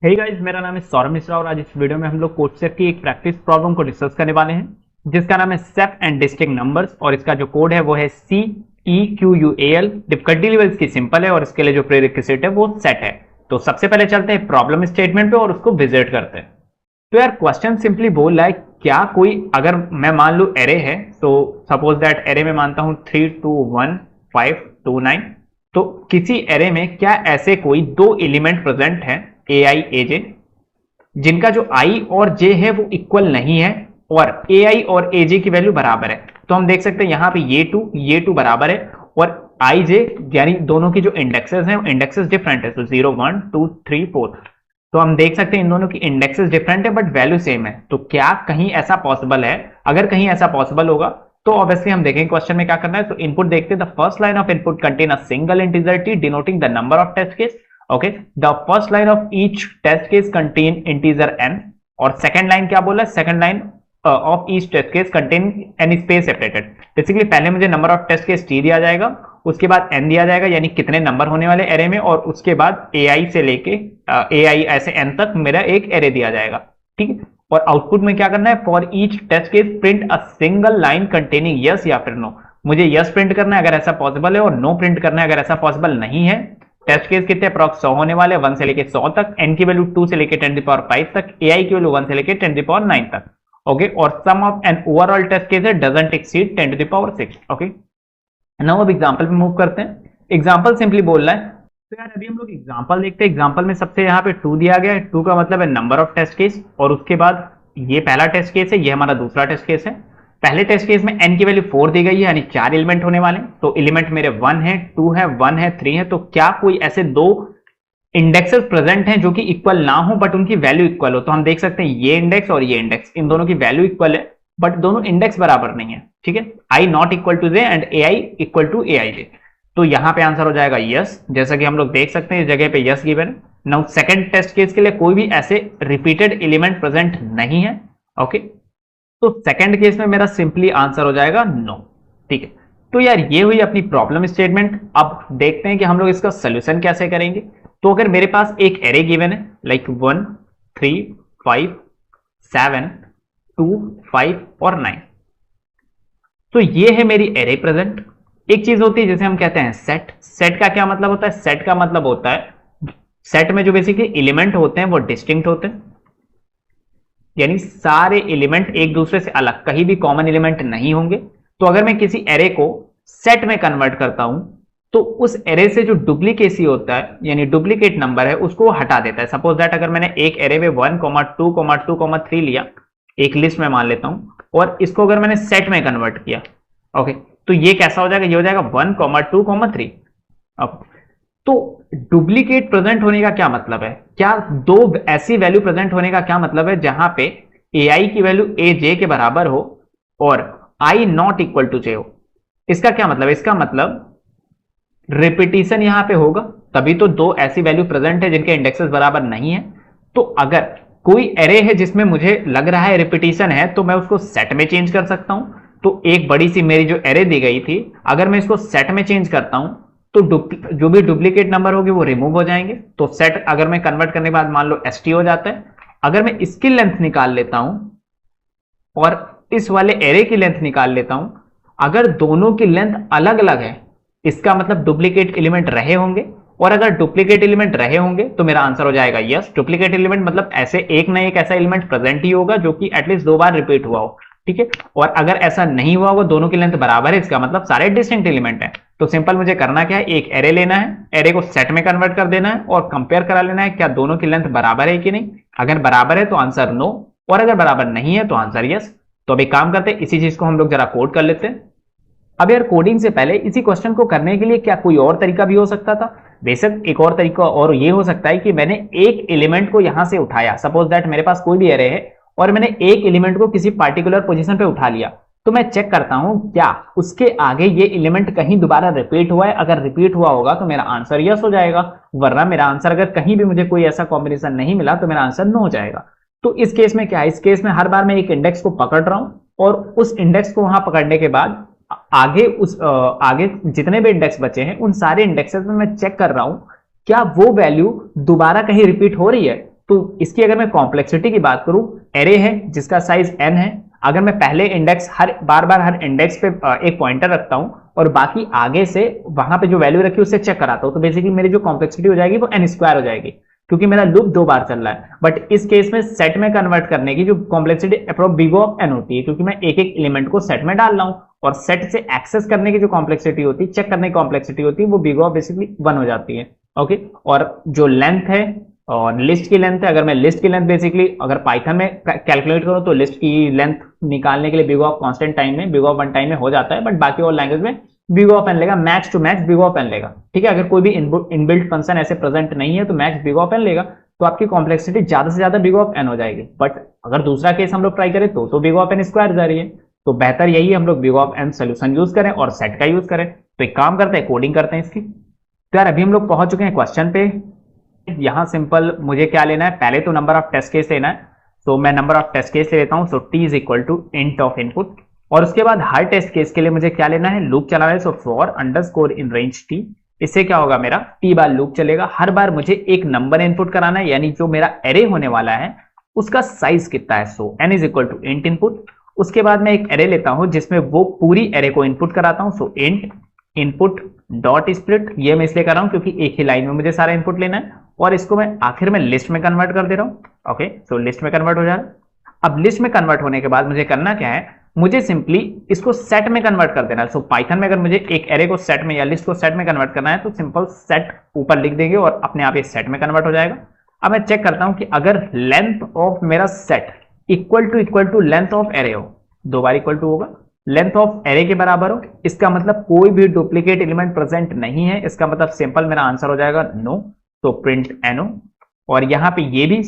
Hey guys, मेरा नाम है सौरभ मिश्रा और आज इस वीडियो में हम लोग कोडसेट की एक प्रैक्टिस प्रॉब्लम को डिस्कस करने वाले हैं जिसका नाम है सेफ एंड डिस्टिंक्ट नंबर्स और इसका जो कोड है वो है CEQUAL। डिफिकल्टी लेवल इसकी सिंपल है और इसके लिए जो प्रीरिक्विजिट है वो सेट है। तो सबसे पहले चलते हैं प्रॉब्लम स्टेटमेंट पे और उसको विजिट करते हैं। तो यार क्वेश्चन सिंपली बोल रहा है क्या कोई, अगर मैं मान लू एरे है, तो सपोज दैट एरे में मानता हूं 3 2 1 5 2 9। तो किसी एरे में क्या ऐसे कोई दो एलिमेंट प्रेजेंट है AI AJ जिनका जो I और J है वो इक्वल नहीं है और AI और AJ की वैल्यू बराबर है। तो हम देख सकते हैं यहां पे ये टू बराबर है और IJ यानी दोनों की जो इंडेक्सेस हैं इंडेक्सेस डिफरेंट है। तो 0 1 2 3 4। तो हम देख सकते हैं इन दोनों की इंडेक्सेस डिफरेंट है बट वैल्यू सेम है। तो क्या कहीं ऐसा पॉसिबल है? अगर कहीं ऐसा पॉसिबल होगा तो ऑब्वियसली हम देखेंगे क्वेश्चन में क्या करना है। तो इनपुट देखते हैं। The first line of input contain a single integer t denoting the number of test case. Okay, the first line of each test case contain integer n और second line क्या बोला? second line of each test case contain n space separated। Basically पहले मुझे number of test case t दिया जाएगा, उसके बाद n दिया जाएगा यानी कितने नंबर होने वाले एरे में, और उसके बाद ai से लेके ai ऐसे n तक मेरा एक एरे दिया जाएगा। ठीक है, और आउटपुट में क्या करना है? For each test case print a single line containing yes या फिर नो। मुझे यस प्रिंट करना है अगर ऐसा पॉसिबल है और नो प्रिंट करना है अगर ऐसा पॉसिबल नहीं है। टेस्ट केस कितने अप्रॉक्स 100 होने वाले, 1 से लेके 100 तक, n की वैल्यू 2 से लेके 10⁵ तक, ai की वैल्यू 1 से लेके 10⁹ तक। ओके, और sum of N over all test case doesn't exceed 10⁶। Okay, now अब एग्जांपल पे मूव करते हैं। एग्जांपल सिंपली बोल रहा है। तो यार अभी हम लोग एग्जांपल देखते हैं। एग्जांपल में सबसे यहाँ पे 2 दिया गया है। 2 का मतलब है नंबर ऑफ टेस्ट केस और उसके बाद ये पहला टेस्ट केस है, ये हमारा दूसरा टेस्ट केस है। पहले टेस्ट केस में n की वैल्यू 4 दी गई है यानी 4 एलिमेंट होने वाले। तो एलिमेंट मेरे 1 है, 2 है, 1 है, 3 है। तो क्या कोई ऐसे दो इंडेक्सेस प्रेजेंट हैं जो कि इक्वल ना हो बट उनकी वैल्यू इक्वल हो? तो हम देख सकते हैं ये इंडेक्स और ये इंडेक्स, इन दोनों की वैल्यू इक्वल है बट दोनों इंडेक्स बराबर नहीं है। ठीक है, i not equal to j and ai equal to aij। तो यहां पे आंसर हो जाएगा यस, जैसा कि हम लोग देख सकते हैं इस जगह पे यस गिवन है। नाउ सेकंड टेस्ट केस के लिए कोई भी ऐसे रिपीटेड एलिमेंट प्रेजेंट नहीं है। ओके, तो सेकंड केस में मेरा सिंपली आंसर हो जाएगा नो। ठीक है, तो यार ये हुई अपनी प्रॉब्लम स्टेटमेंट। अब देखते हैं कि हम लोग इसका सोल्यूशन कैसे करेंगे। तो अगर मेरे पास एक एरे गिवन है लाइक 1 3 5 7 2 5 और 9, तो ये है मेरी एरे प्रेजेंट। एक चीज होती है जिसे हम कहते हैं सेट। सेट का क्या मतलब होता है? सेट का मतलब होता है सेट में जो बेसिकली एलिमेंट होते हैं वो डिस्टिंक्ट होते हैं, यानी सारे एलिमेंट एक दूसरे से अलग, कहीं भी कॉमन एलिमेंट नहीं होंगे। तो अगर मैं किसी एरे को सेट में कन्वर्ट करता हूं तो उस एरे से जो डुप्लीकेसी होता है यानी डुप्लीकेट नंबर है उसको हटा देता है। सपोज दैट अगर मैंने एक एरे में 1 2 2 3 लिया, एक लिस्ट में मान लेता हूं, और इसको अगर मैंने सेट में कन्वर्ट किया, ओके, तो ये कैसा हो जाएगा? ये हो जाएगा 1 2 3। तो डुप्लीकेट प्रेजेंट होने का क्या मतलब है? क्या दो ऐसी वैल्यू प्रेजेंट होने का क्या मतलब है जहां पे ai की वैल्यू aj के बराबर हो और i not equal to j हो? इसका क्या मतलब है? इसका मतलब रिपीटिशन यहां पे होगा, तभी तो दो ऐसी वैल्यू प्रेजेंट है जिनके इंडेक्सेस बराबर नहीं है। तो अगर कोई एरे है जिसमें मुझे लग रहा है रिपीटिशन है तो मैं उसको सेट में चेंज कर सकता हूं। तो एक बड़ी सी मेरी जो एरे दी गई थी, अगर मैं इसको सेट में चेंज करता हूं तो जो भी डुप्लीकेट नंबर होंगे वो रिमूव हो जाएंगे। तो सेट अगर मैं कन्वर्ट करने के बाद मान लो st हो जाता है। अगर मैं इसकी लेंथ निकाल लेता हूं और इस वाले एरे की लेंथ निकाल लेता हूं, अगर दोनों की लेंथ अलग अलग है इसका मतलब डुप्लीकेट एलिमेंट रहे होंगे, और अगर डुप्लीकेट एलिमेंट रहे होंगे तो मेरा आंसर हो जाएगा यस। डुप्लीकेट एलिमेंट मतलब ऐसे एक ना एक ऐसा एलिमेंट प्रेजेंट ही होगा जो कि एटलीस्ट 2 बार रिपीट हुआ हो। ठीक है, और अगर ऐसा नहीं हुआ होगा, दोनों की लेंथ बराबर है, इसका मतलब सारे डिस्टिंक्ट एलिमेंट है। तो सिंपल मुझे करना क्या है? एक एरे लेना है, एरे को सेट में कन्वर्ट कर देना है और कंपेयर करा लेना है क्या दोनों की लेंथ बराबर है कि नहीं। अगर बराबर है तो आंसर नो, और अगर बराबर नहीं है तो आंसर यस। तो अभी काम करते हैं, इसी चीज को हम लोग जरा कोड कर लेते हैं। अब यार कोडिंग से पहले इसी क्वेश्चन को करने के लिए क्या कोई और तरीका भी हो सकता था? बेशक एक और तरीका और ये हो सकता है कि मैंने एक एलिमेंट को यहां से उठाया। सपोज दैट मेरे पास कोई भी एरे है और मैंने एक एलिमेंट को किसी पार्टिकुलर पोजीशन पे उठा लिया, तो मैं चेक करता हूं क्या उसके आगे ये एलिमेंट कहीं दोबारा रिपीट हुआ है। अगर रिपीट हुआ होगा तो मेरा आंसर यस हो जाएगा, वरना मेरा आंसर अगर कहीं भी मुझे कोई ऐसा कॉम्बिनेशन नहीं मिला तो मेरा आंसर नो हो जाएगा। तो इस केस में क्या है? इस केस में हर बार मैं एक इंडेक्स को पकड़ रहा हूं और उस इंडेक्स को वहां पकड़ने के बाद आगे जितने भी इंडेक्स बचे हैं उन सारे इंडेक्सेस में मैं चेक कर रहा हूं क्या वो वैल्यू दोबारा कहीं रिपीट हो रही है। तो इसकी अगर मैं कॉम्प्लेक्सिटी की बात करूं, एरे है जिसका साइज n है, अगर मैं पहले इंडेक्स बार बार हर इंडेक्स पे एक पॉइंटर रखता हूं और बाकी आगे से वहां पे जो वैल्यू रखी है उससे चेक कराता हूं, तो बेसिकली मेरी जो कॉम्प्लेक्सिटी हो जाएगी वो n स्क्वायर हो जाएगी, क्योंकि मेरा लूप 2 बार चल रहा है। बट इस केस में सेट में कन्वर्ट करने की जो complexity approx big of n होती है, क्योंकि मैं एक एक एलिमेंट को सेट में डाल रहा हूं, और सेट से एक्सेस करने की जो कॉम्प्लेक्सिटी होती है, चेक करने की कॉम्प्लेक्सिटी होती है, वो बिग ऑफ बेसिकली 1 हो जाती है। ओके, और जो लेंथ है और लिस्ट की लेंथ है, अगर मैं लिस्ट की लेंथ बेसिकली अगर पाइथन में कैलकुलेट करूं तो लिस्ट की लेंथ निकालने के लिए बिग ऑफ कांस्टेंट टाइम में, बिग ऑफ 1 टाइम में हो जाता है, बट बाकी और लैंग्वेज में बिग ऑफ एन लेगा, max to max big of N लेगा। ठीक है, अगर कोई भी इनबिल्ट फंक्शन ऐसे प्रेजेंट नहीं है तो मैक्स बिग ऑफ एन लेगा, तो आपकी कॉम्प्लेक्सिटी ज्यादा से ज्यादा बिग ऑफ एन हो जाएगी। बट अगर दूसरा केस हम लोग ट्राई करें तो बिग ऑफ एन स्क्वायर जा रही है, तो बेहतर यही है हम लोग big of N solution use करें और सेट का यूज करें। तो एक काम करते हैं, कोडिंग करते हैं इसकी। तो यार अभी हम लोग पहुंच चुके हैं क्वेश्चन पे। यहां सिंपल मुझे क्या लेना है, पहले तो नंबर ऑफ टेस्ट केस लेना है, तो मैं नंबर ऑफ टेस्ट केस ले लेता हूं। So T is equal to int of input, और उसके बाद हर टेस्ट केस के लिए मुझे क्या लेना है, लूप चलाना है। So for underscore in range T, इससे क्या होगा, मेरा टी बार लूप चलेगा, हर बार मुझे एक नंबर इनपुट कराना है, यानी जो मेरा एरे होने वाला है उसका साइज कितना है। So N is equal to int input. उसके बाद मैं एक एरे लेता हूं जिसमें वो पूरी एरे को इनपुट कराता हूं। सो इंट इनपुट डॉट स्प्लिट, ये मैं इसलिए कर रहा हूं क्योंकि एक ही लाइन में मुझे सारा इनपुट लेना है, और इसको मैं आखिर में लिस्ट में कन्वर्ट कर दे रहा हूं। ओके, सो लिस्ट में कन्वर्ट हो जा रहा है। अब लिस्ट में कन्वर्ट होने के बाद मुझे करना क्या है, मुझे सिंपली इसको सेट में कन्वर्ट कर देना है। सो पाइथन में अगर मुझे एक एरे को सेट में या लिस्ट को सेट में कन्वर्ट करना है तो सिंपल सेट ऊपर लिख देंगे और अपने आप ये सेट में कन्वर्ट हो जाएगा। अब मैं चेक करता हूं कि अगर लेंथ ऑफ मेरा set equal to length of array हो, 2 बार इक्वल टू होगा, लेंथ ऑफ एरे के बराबर हो, इसका मतलब कोई भी डुप्लीकेट एलिमेंट प्रेजेंट नहीं है, इसका मतलब सिंपल मेरा आंसर हो जाएगा नो। तो प्रिंट एनो। और यहाँ पे ये भी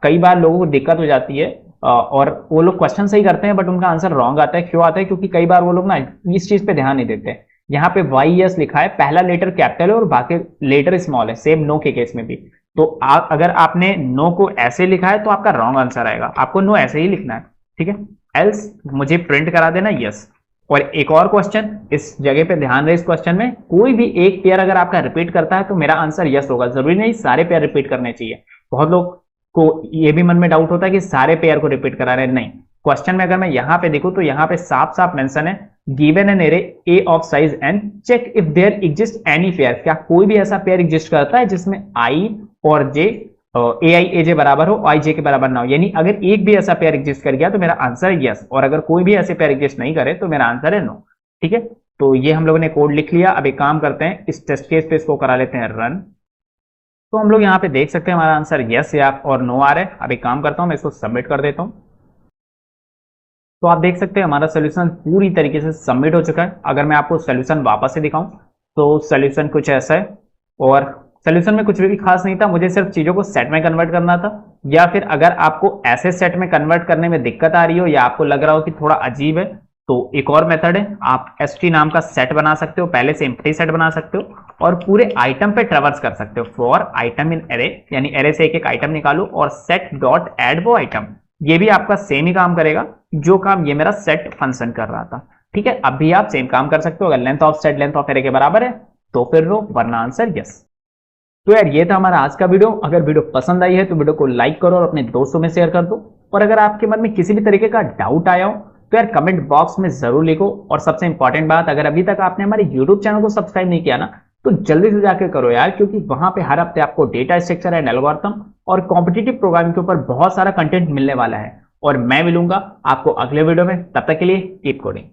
कई बार लोगों को दिक्कत हो जाती है, और वो लोग क्वेश्चन सही करते हैं बट उनका आंसर रॉन्ग आता है। क्यों आता है, क्योंकि कई बार वो लोग ना इस चीज पे ध्यान नहीं देते। यहाँ पे वाई एस लिखा है, पहला लेटर कैपिटल है और बाकी लेटर स्मॉल है, सेम नो के केस में भी। तो अगर आपने नो को ऐसे लिखा है तो आपका रॉन्ग आंसर आएगा, आपको नो ऐसे ही लिखना है। ठीक है, एल्स मुझे प्रिंट करा देना यस। और एक और क्वेश्चन, इस जगह पे ध्यान रहे, इस क्वेश्चन में कोई भी एक पेयर अगर आपका रिपीट करता है तो मेरा आंसर यस होगा, जरूरी नहीं सारे पेयर रिपीट करने चाहिए। बहुत लोग को ये भी मन में डाउट होता है कि सारे पेयर को रिपीट करा रहे हैं, नहीं। क्वेश्चन में अगर मैं यहां पे देखूं तो यहां पे साफ साफ मेंशन है, given an array A of size n, check if there exist any pair, क्या कोई भी ऐसा पेयर एग्जिस्ट करता है जिसमें i और j ए आई ए जे बराबर हो, आई जे के बराबर ना हो। यानी अगर एक भी ऐसा पेयर एग्जिस्ट कर गया तो मेरा आंसर है यस, और अगर कोई भी ऐसे पेयर एग्जिस्ट नहीं करे तो मेरा आंसर है नो। ठीक है, तो ये हम लोगों ने कोड लिख लिया। अब एक काम करते हैं, इस टेस्ट केस पे इसको करा लेते हैं रन। तो हम लोग यहाँ पे देख सकते हैं हमारा आंसर यस या और नो आ रहा है। अब एक काम करता हूँ, मैं इसको सबमिट कर देता हूँ। तो आप देख सकते हैं हमारा सोल्यूशन पूरी तरीके से सबमिट हो चुका है। अगर मैं आपको सोल्यूशन वापस से दिखाऊं तो सोल्यूशन कुछ ऐसा है, और सोल्यूशन में कुछ भी खास नहीं था, मुझे सिर्फ चीजों को सेट में कन्वर्ट करना था। या फिर अगर आपको ऐसे सेट में कन्वर्ट करने में दिक्कत आ रही हो या आपको लग रहा हो कि थोड़ा अजीब है, तो एक और मेथड है, आप st नाम का सेट बना सकते हो, पहले से एम्प्टी सेट बना सकते हो और पूरे आइटम पे ट्रेवर्स कर सकते हो। फॉर आइटम इन एरे, यानी एरे से एक एक आइटम निकालो और सेट डॉट एड वो आइटम, ये भी आपका सेम ही काम करेगा जो काम ये मेरा सेट फंक्शन कर रहा था। ठीक है, अब भी आप सेम काम कर सकते हो। अगर length of set length of array के बराबर है तो फिर नो, वरना आंसर यस। तो यार ये था हमारा आज का वीडियो। अगर वीडियो पसंद आई है तो वीडियो को लाइक करो और अपने दोस्तों में शेयर कर दो। और अगर आपके मन में किसी भी तरीके का डाउट आया हो तो यार कमेंट बॉक्स में जरूर लिखो। और सबसे इंपॉर्टेंट बात, अगर अभी तक आपने हमारे यूट्यूब चैनल को सब्सक्राइब नहीं किया ना, तो जल्दी से जाकर करो यार, क्योंकि वहां पे हर हफ्ते आपको डेटा स्ट्रक्चर एंड एल्गोरिथम और कॉम्पिटिटिव प्रोग्रामिंग के ऊपर बहुत सारा कंटेंट मिलने वाला है। और मैं मिलूंगा आपको अगले वीडियो में, तब तक के लिए कीप कोडिंग।